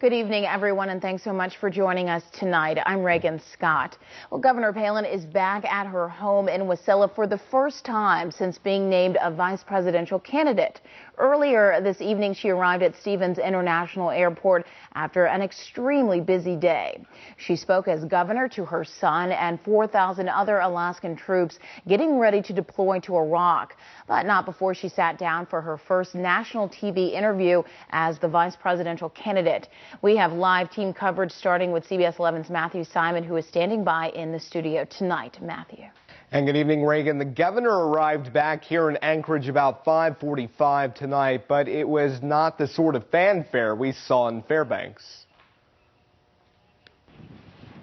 Good evening, everyone, and thanks so much for joining us tonight. I'm Reagan Scott. Well, Governor Palin is back at her home in Wasilla for the first time since being named a vice presidential candidate. Earlier this evening, she arrived at Stevens International Airport after an extremely busy day. She spoke as governor to her son and 4,000 other Alaskan troops getting ready to deploy to Iraq, but not before she sat down for her first national TV interview as the vice presidential candidate. We have live team coverage starting with CBS 11's Matthew Simon, who is standing by in the studio tonight. Matthew. And good evening, Reagan. The governor arrived back here in Anchorage about 5:45 tonight, but it was not the sort of fanfare we saw in Fairbanks.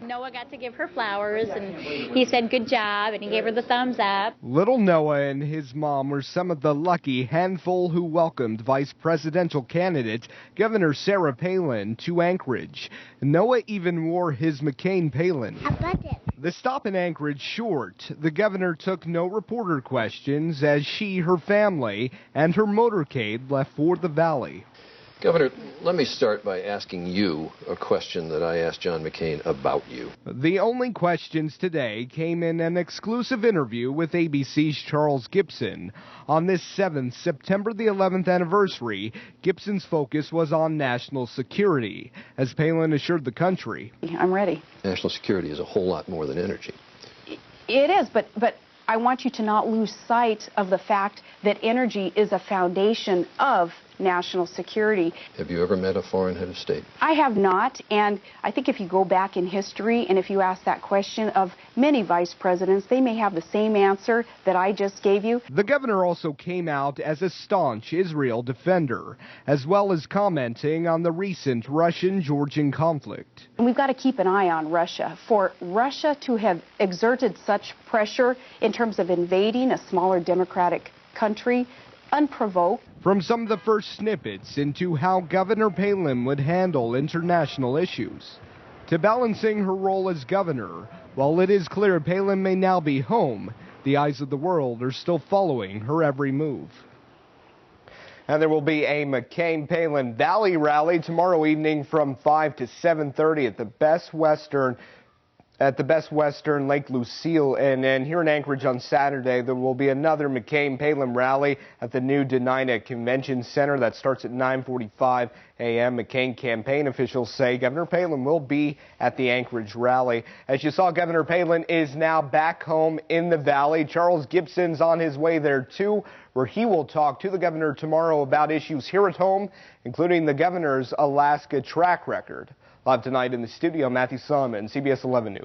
Noah got to give her flowers, and he said good job, and he gave her the thumbs up. Little Noah and his mom were some of the lucky handful who welcomed vice presidential candidate Governor Sarah Palin to Anchorage. Noah even wore his McCain-Palin. The stop in Anchorage short. The governor took no reporter questions as she, her family, and her motorcade left for the valley. Governor, let me start by asking you a question that I asked John McCain about you. The only questions today came in an exclusive interview with ABC's Charles Gibson. On this 7th, September the 11th anniversary, Gibson's focus was on national security, as Palin assured the country. I'm ready. National security is a whole lot more than energy. It is, but I want you to not lose sight of the fact that energy is a foundation of national security. Have you ever met a foreign head of state? I have not, and I think if you go back in history and if you ask that question of many vice presidents, they may have the same answer that I just gave you. The governor also came out as a staunch Israel defender, as well as commenting on the recent Russian-Georgian conflict. And we've got to keep an eye on Russia. For Russia to have exerted such pressure in terms of invading a smaller democratic country, unprovoked. From some of the first snippets into how Governor Palin would handle international issues, to balancing her role as governor, while it is clear Palin may now be home, the eyes of the world are still following her every move. And there will be a McCain-Palin Valley rally tomorrow evening from 5 to 7:30 at the Best Western Lake Lucille, and then here in Anchorage on Saturday there will be another McCain-Palin rally at the new Denina Convention Center that starts at 9:45 a.m. McCain campaign officials say Governor Palin will be at the Anchorage rally. As you saw, Governor Palin is now back home in the valley. Charles Gibson's on his way there too, where he will talk to the governor tomorrow about issues here at home, including the governor's Alaska track record. Live tonight in the studio, Matthew Simon, CBS 11 News.